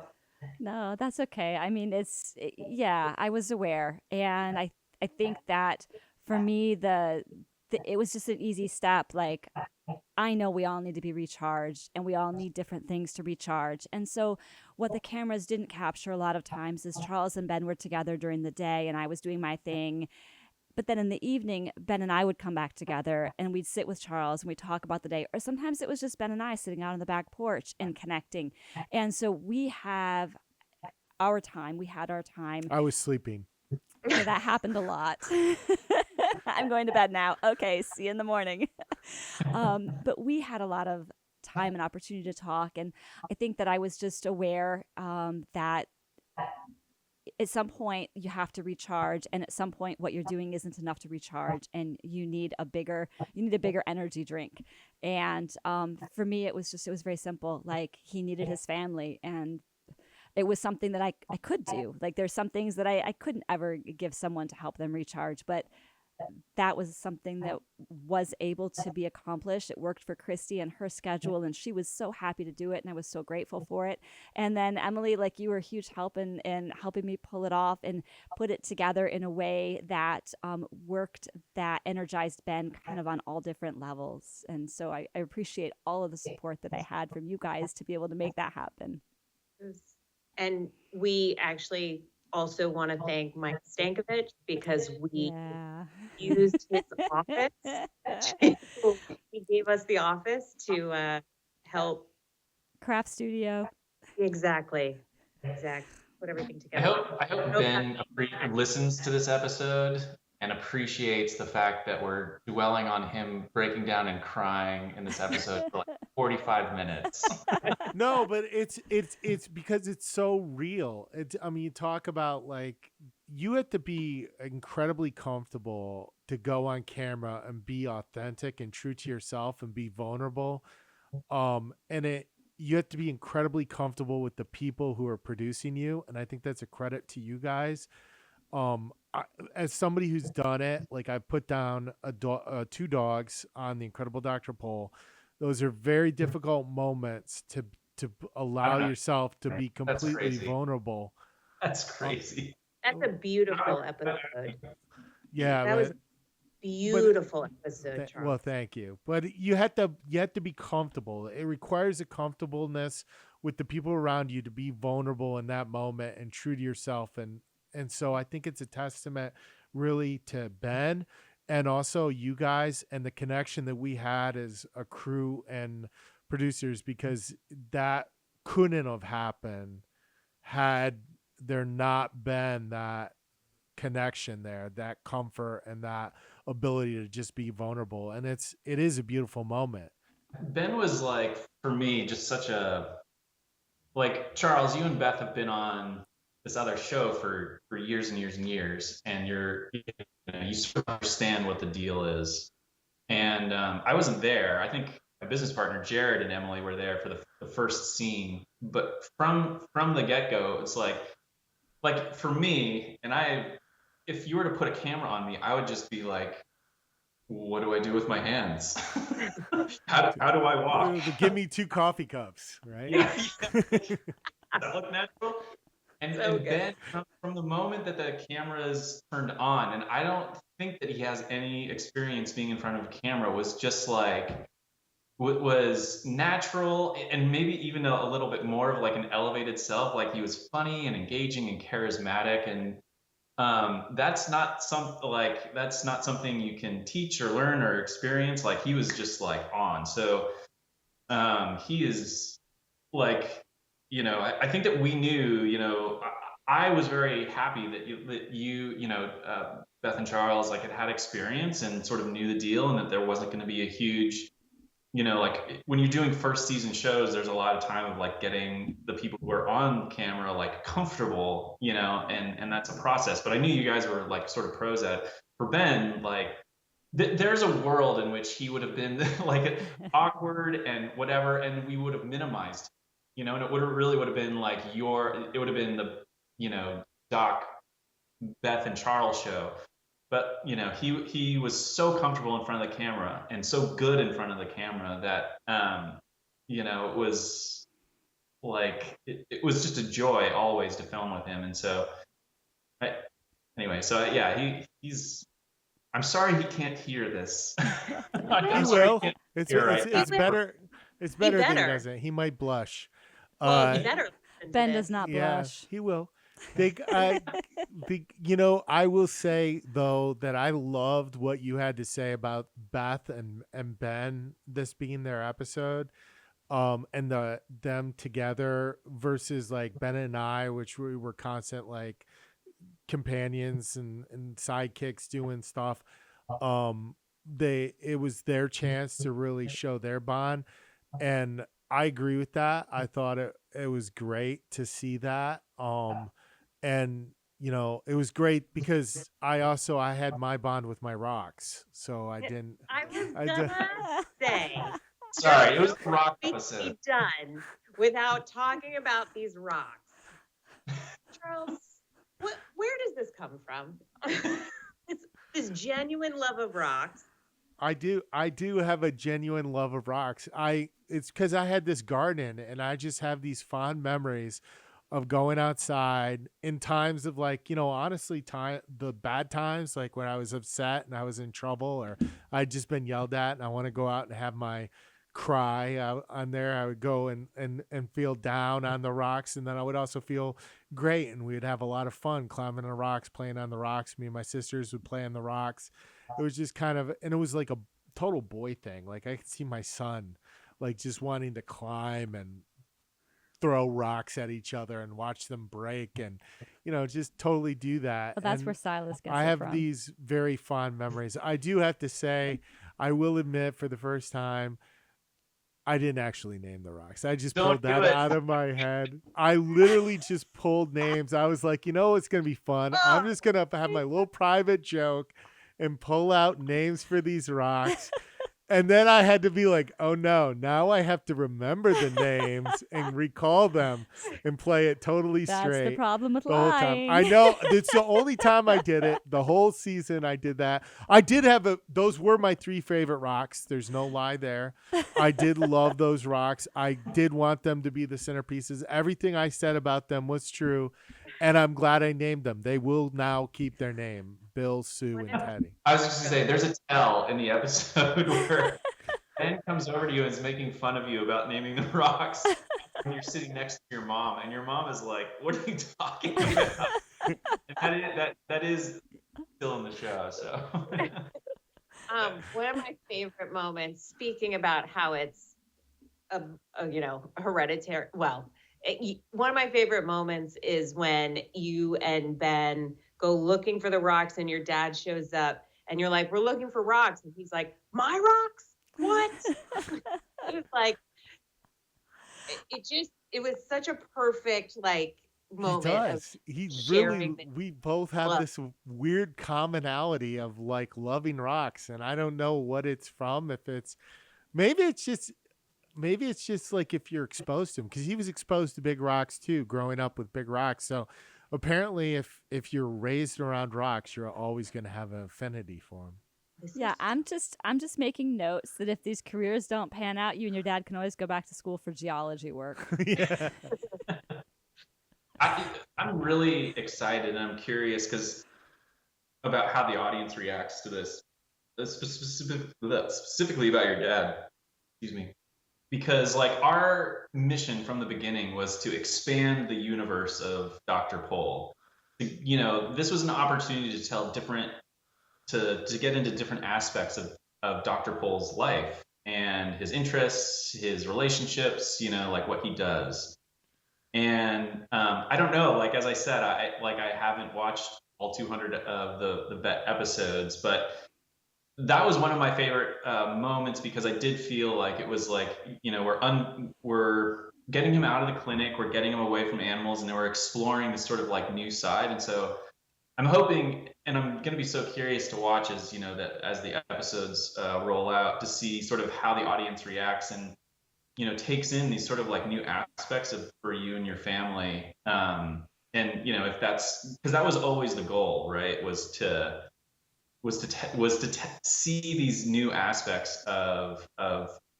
No, that's okay. I mean, I was aware, and I think that for me, it was just an easy step. Like, I know we all need to be recharged, and we all need different things to recharge. And so what the cameras didn't capture a lot of times is Charles and Ben were together during the day, and I was doing my thing. But then in the evening, Ben and I would come back together, and we'd sit with Charles and we'd talk about the day. Or sometimes it was just Ben and I sitting out on the back porch and connecting. And so we have our time. We had our time. I was sleeping. So that happened a lot. I'm going to bed now. Okay, see you in the morning. But we had a lot of time and opportunity to talk. And I think that I was just aware that at some point you have to recharge, and at some point what you're doing isn't enough to recharge, and you need a bigger energy drink. And for me, it was very simple. Like, he needed his family, and it was something that I could do. Like, there's some things that I couldn't ever give someone to help them recharge, but that was something that was able to be accomplished. It worked for Christy and her schedule, and she was so happy to do it, and I was so grateful for it. And then Emily, like, you were a huge help in helping me pull it off and put it together in a way that worked, that energized Ben kind of on all different levels. And so I appreciate all of the support that I had from you guys to be able to make that happen. And we actually also want to thank Mike Stankovich, because we used his office. He gave us the office to help. Craft studio. Exactly. Put everything together. I hope Ben listens to this episode and appreciates the fact that we're dwelling on him breaking down and crying in this episode for like 45 minutes. No, but it's because it's so real. I mean, you talk about, like, you have to be incredibly comfortable to go on camera and be authentic and true to yourself and be vulnerable. You have to be incredibly comfortable with the people who are producing you. And I think that's a credit to you guys. As somebody who's done it, like, I put down two dogs on the Incredible Dr.Pol. Those are very difficult moments to allow yourself to be completely vulnerable. That's crazy. That's a beautiful episode. Yeah, that was a beautiful episode, Charles. Well, thank you. But you have to be comfortable. It requires a comfortableness with the people around you to be vulnerable in that moment and true to yourself. And so I think it's a testament really to Ben and also you guys and the connection that we had as a crew and producers, because that couldn't have happened had there not been that connection there, that comfort and that ability to just be vulnerable. And it is a beautiful moment. Ben was, like, for me, just such a, like, Charles, you and Beth have been on this other show for years and years and years, and you sort of understand what the deal is. And I wasn't there. I think my business partner Jared and Emily were there for the first scene, but from the get-go, it's like for me, and if you were to put a camera on me, I would just be like, what do I do with my hands? how do I walk? Give me 2 coffee cups, right? Yeah. Does that look natural? And Ben, from the moment that the camera is turned on, and I don't think that he has any experience being in front of a camera, was just like, was natural, and maybe even a little bit more of like an elevated self. Like, he was funny and engaging and charismatic, and that's not something you can teach or learn or experience. Like, he was just like on. So he is, like, I think that we knew, I was very happy that you Beth and Charles, like, had experience and sort of knew the deal, and that there wasn't going to be a huge, like, when you're doing first season shows, there's a lot of time of, like, getting the people who are on camera, like, comfortable, and that's a process. But I knew you guys were, like, sort of pros at it. For Ben, like, there's a world in which he would have been like awkward and whatever, and we would have minimized, and it would have been like it would have been the, Doc, Beth and Charles show. But, he was so comfortable in front of the camera and so good in front of the camera that, it was like, it was just a joy always to film with him. And so, he's, I'm sorry he can't hear this. He will. It's You're it's right. it's better. It's better that he better. doesn't. He might blush. Well, you better listen to Ben this. does not Yeah, blush. he will. I will say though that I loved what you had to say about Beth and Ben, this being their episode, and them together versus like Ben and I, which we were constant like companions and sidekicks doing stuff. It was their chance to really show their bond, and I agree with that. I thought it was great to see that. And it was great because I had my bond with my rocks, so I didn't. I was I gonna did- say, Sorry, it was the rock we episode. be done without talking about these rocks. Charles, where does this come from? It's this genuine love of rocks. I do have a genuine love of rocks. It's because I had this garden, and I just have these fond memories of going outside in times of like, honestly, the bad times, like when I was upset and I was in trouble, or I'd just been yelled at and I want to go out and have my cry out on there. I would go and feel down on the rocks, and then I would also feel great, and we would have a lot of fun climbing the rocks, playing on the rocks. Me and my sisters would play on the rocks. It was just kind of, and it was like a total boy thing. Like I could see my son like just wanting to climb and throw rocks at each other and watch them break, and just totally do that. Well, that's And where Silas gets I it have from. these very fond memories. I do have to say, I will admit, for the first time, I didn't actually name the rocks. I just Don't pulled that do it. out of my head. I literally just pulled names. I was like, it's going to be fun. I'm just going to have my little private joke and pull out names for these rocks. And then I had to be like, oh no, now I have to remember the names and recall them and play it totally That's straight the problem with the whole time. lying. I know. It's the only time I did it. The whole season I did that. I did have those were my 3 favorite rocks. There's no lie there. I did love those rocks. I did want them to be the centerpieces. Everything I said about them was true. And I'm glad I named them. They will now keep their name. Bill, Sue, and Teddy. I was just gonna say, there's a tell in the episode where Ben comes over to you and is making fun of you about naming the rocks when you're sitting next to your mom, and your mom is like, "What are you talking about?" And that is still in the show. So One of my favorite moments, speaking about how it's a hereditary. Well, one of my favorite moments is when you and Ben go looking for the rocks, and your dad shows up, and you're like, "We're looking for rocks," and he's like, "My rocks? What?" It was like, it was such a perfect like moment. He does. He sharing really. We both have love. this weird commonality of like loving rocks, and I don't know what it's from. If it's maybe it's just like if you're exposed to him, because he was exposed to big rocks too, growing up with big rocks. So apparently, if you're raised around rocks, you're always going to have an affinity for them. Yeah, I'm just making notes that if these careers don't pan out, you and your dad can always go back to school for geology work. Yeah. I'm really excited, and I'm curious about how the audience reacts to this, specifically about your dad. Excuse me. Because like our mission from the beginning was to expand the universe of Dr. Pol. This was an opportunity to tell to get into different aspects of Dr. Pol's life and his interests, his relationships, like what he does. And I don't know, like as I said, I haven't watched all 200 of the episodes, but that was one of my favorite moments, because I did feel like it was like, we're getting him out of the clinic, we're getting him away from animals, and then we're exploring this sort of like new side. And so I'm hoping, and I'm going to be so curious to watch as the episodes roll out, to see sort of how the audience reacts and takes in these sort of like new aspects for you and your family. And if that's, because that was always the goal, right? Was to see these new aspects of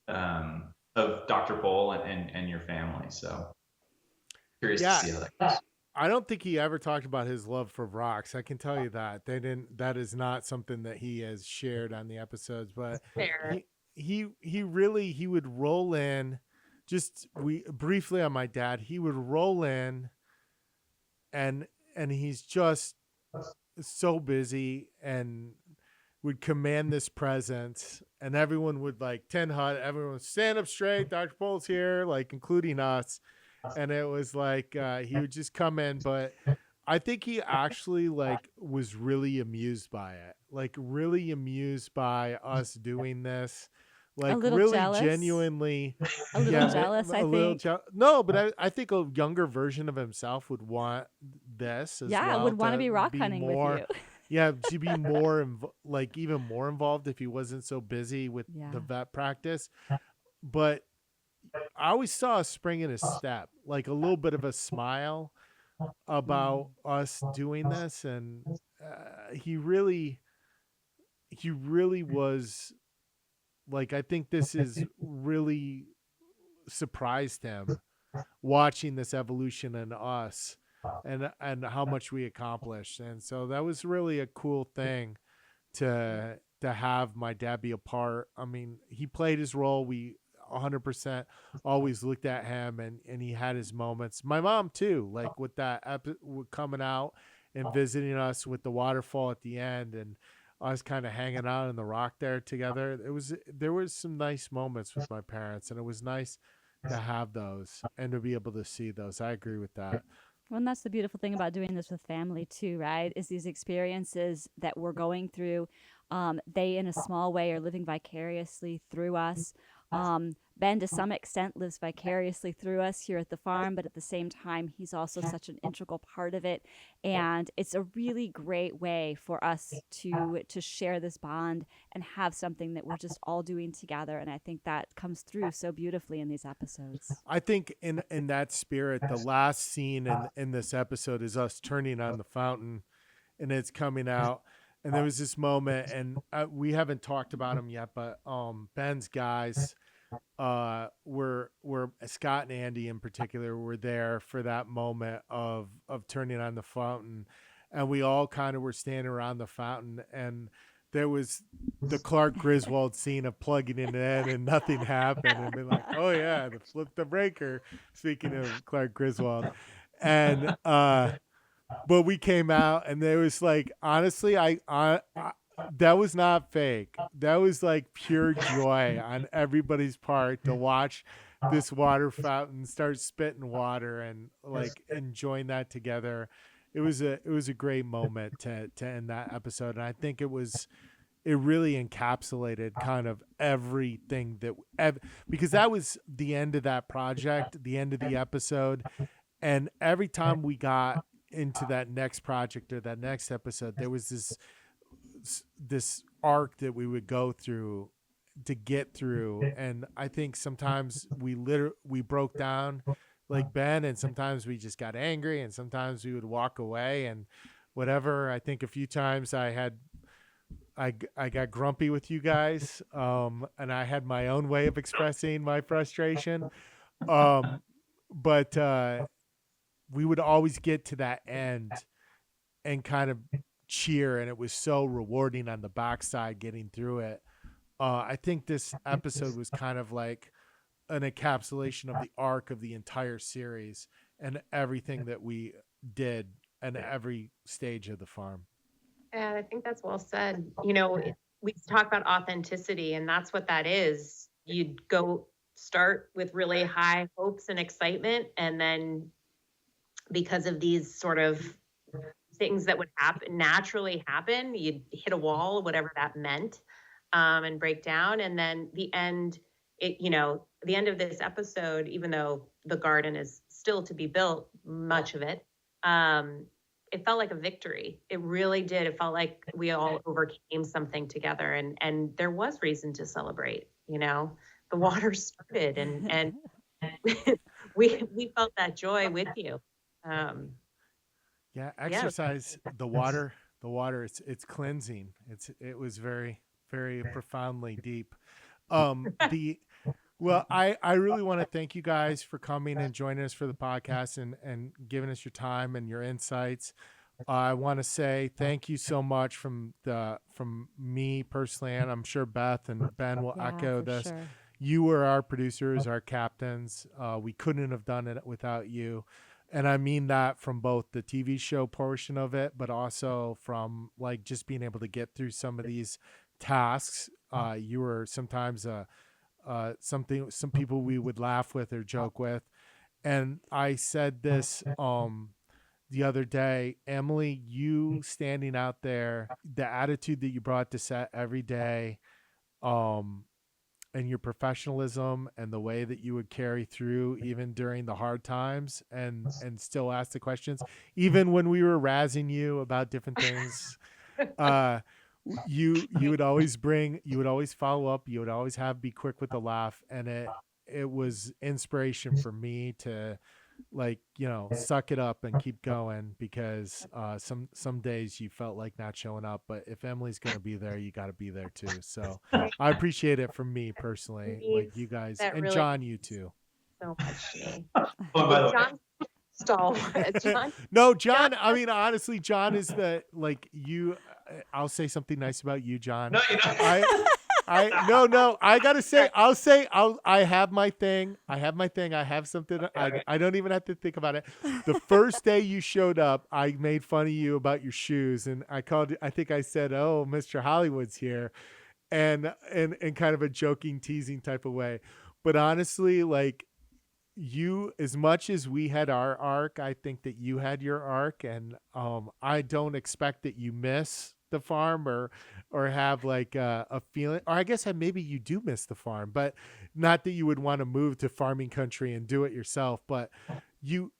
Dr. Pol and your family. So curious to see how that goes. I don't think he ever talked about his love for rocks. I can tell you that. That is not something that he has shared on the episodes, but Fair. he would roll in. Just we briefly on my dad. He would roll in, and he's just so busy and would command this presence, and everyone would like 10 hut. Everyone would stand up straight. Dr. Pol's here, like including us, and it was like he would just come in, but I think he actually like was really amused by it, like really amused by us doing this, A like little really jealous. genuinely. A little jealous, I think. No, but I think a younger version of himself would want this as Yeah, well. would want to to be rock hunting more, with you. yeah, to be more like even more involved if he wasn't so busy with Yeah. the vet practice. But I always saw a spring in his step, like a little bit of a smile about us doing this, and he really was like, I think this is really surprised him watching this evolution in us and how much we accomplished. And so that was really a cool thing to have my dad be a part. I mean, he played his role. We 100% always looked at him, and he had his moments. My mom too, like with that coming out and visiting us with the waterfall at the end, and us kind of hanging out in the rock there together. There was some nice moments with my parents, and it was nice to have those and to be able to see those. I agree with that. Well, and that's the beautiful thing about doing this with family too, right? Is these experiences that we're going through, they in a small way are living vicariously through us. Ben, to some extent, lives vicariously through us here at the farm, but at the same time, he's also such an integral part of it. And it's a really great way for us to share this bond and have something that we're just all doing together. And I think that comes through so beautifully in these episodes. I think in that spirit, the last scene in this episode is us turning on the fountain, and it's coming out. And there was this moment, and we haven't talked about him yet, but Ben's guys were Scott and Andy in particular were there for that moment of turning on the fountain, and we all kind of were standing around the fountain, and there was the Clark Griswold scene of plugging it in and nothing happened, and they're like, oh yeah, the flip the breaker, speaking of Clark Griswold. And but we came out, and there was like, honestly, I that was not fake. That was like pure joy on everybody's part to watch this water fountain start spitting water and like enjoying that together. It was a great moment to end that episode, and I think it really encapsulated kind of everything because that was the end of that project, the end of the episode, and every time we got into that next project or that next episode, there was this arc that we would go through to get through. And I think sometimes we broke down like Ben, and sometimes we just got angry, and sometimes we would walk away and whatever. I think a few times I got grumpy with you guys, and I had my own way of expressing my frustration. But we would always get to that end and kind of cheer, and it was so rewarding on the backside getting through it. I think this episode was kind of like an encapsulation of the arc of the entire series and everything that we did and every stage of the farm. And I think that's well said. You know, we talk about authenticity, and that's what that is. You'd go start with really high hopes and excitement, and then because of these sort of things that would naturally happen, you'd hit a wall, whatever that meant, and break down. And then the end of this episode, even though the garden is still to be built, much of it, it felt like a victory. It really did. It felt like we all overcame something together, and there was reason to celebrate. You know, the water started, and we felt that joy with you. Yeah, exercise, the water, it's cleansing. It was very, very profoundly deep. Well, I really want to thank you guys for coming and joining us for the podcast and giving us your time and your insights. I want to say thank you so much from me personally, and I'm sure Beth and Ben will Yeah, echo for this. sure. You were our producers, our captains. We couldn't have done it without you. And I mean that from both the TV show portion of it, but also from like just being able to get through some of these tasks. You were sometimes some people we would laugh with or joke with. And I said this the other day, Emily, you standing out there, the attitude that you brought to set every day, um, and your professionalism and the way that you would carry through even during the hard times and still ask the questions, even when we were razzing you about different things. uh you would always follow up, you would always have be quick with the laugh, and it was inspiration for me to like, suck it up and keep going, because some days you felt like not showing up, but if Emily's gonna be there, you got to be there too. So I appreciate it from me personally, like you guys, That and really John, you too. so much to me. Oh, by the way, John stalwart. John, No, John, I mean, honestly, John is the, like, I'll say something nice about you, John. no, you know, No, I gotta say, I have my thing. I have something. Okay. I don't even have to think about it. The first day you showed up, I made fun of you about your shoes, and I think I said, "Oh, Mr. Hollywood's here," and kind of a joking, teasing type of way. But honestly, like, you, as much as we had our arc, I think that you had your arc, and I don't expect that you miss the farm or have like a feeling, or I guess maybe you do miss the farm, but not that you would want to move to farming country and do it yourself. But you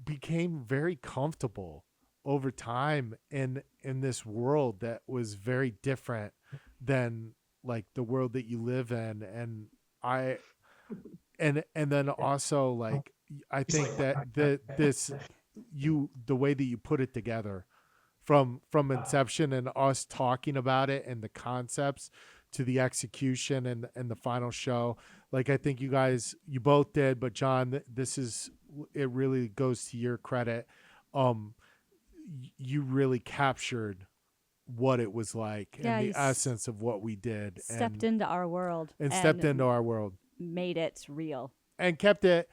became very comfortable over time in this world that was very different than like the world that you live in. And I and then also, like, I think that the way that you put it together from inception and us talking about it and the concepts to the execution and the final show, like, I think you both did, but John, it really goes to your credit. You really captured what it was like, Yeah, and you the essence of what we did, Stepped into our world and stepped into our world, made it real. and kept it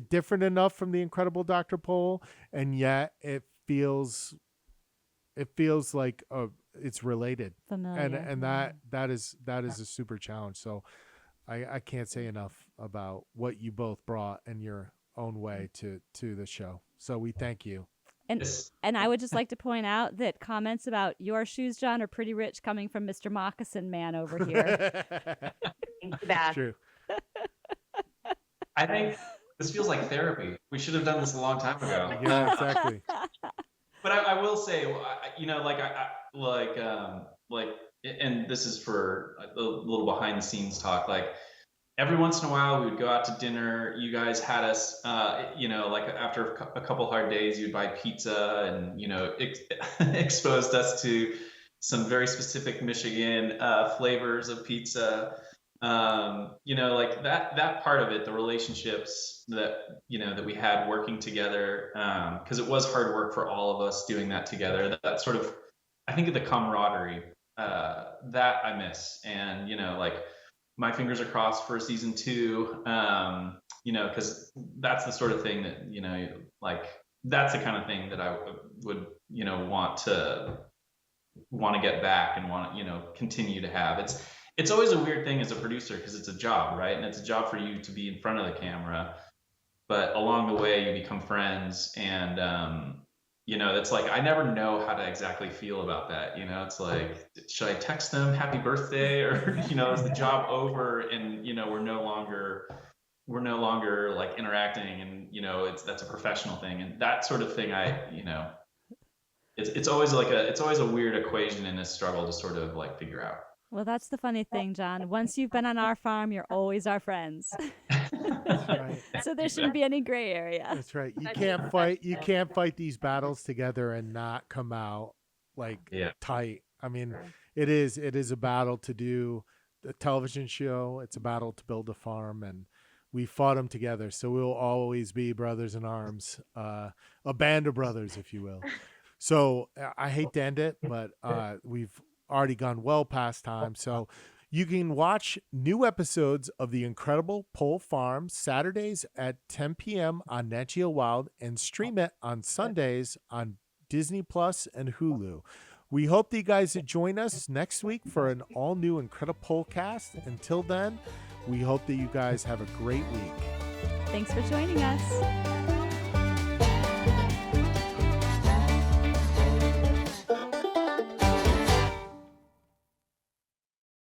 different enough from the Incredible Dr. Pol, and yet it feels like it's related, Familiar. and that is a super challenge. So I can't say enough about what you both brought in your own way to the show. So we thank you. And I would just like to point out that comments about your shoes, John, are pretty rich coming from Mr. Moccasin Man over here. thank you, Beth. True. I think this feels like therapy. We should have done this a long time ago. Yeah, exactly. But I will say, and this is for a little behind the scenes talk. Like, every once in a while, we would go out to dinner. You guys had us, like after a couple hard days, you'd buy pizza and, exposed us to some very specific Michigan flavors of pizza. Like that part of it, the relationships that we had working together, because it was hard work for all of us doing that together. That sort of, I think, of the camaraderie that I miss, and like, my fingers are crossed for season 2, because that's the sort of thing that like, that's the kind of thing that I would want to get back and want to continue to have. It's always a weird thing as a producer, because it's a job, right? And it's a job for you to be in front of the camera, but along the way you become friends, and it's like, I never know how to exactly feel about that. It's like, should I text them happy birthday, or is the job over and we're no longer like interacting, and that's a professional thing, and that sort of thing. It's always a weird equation and a struggle to sort of like figure out. Well, that's the funny thing, John. Once you've been on our farm, you're always our friends. That's right. So there shouldn't be any gray area. That's right. You can't fight these battles together and not come out like tight. I mean, it is a battle to do the television show. It's a battle to build a farm, and we fought them together. So we'll always be brothers in arms, a band of brothers, if you will. So I hate to end it, but we've already gone well past time. So you can watch new episodes of the Incredible Pol Farm Saturdays at 10 p.m. on Nat Geo Wild and stream it on Sundays on Disney Plus and Hulu. We hope that you guys join us next week for an all-new Incredible Pol cast. Until then, we hope that you guys have a great week. Thanks for joining us.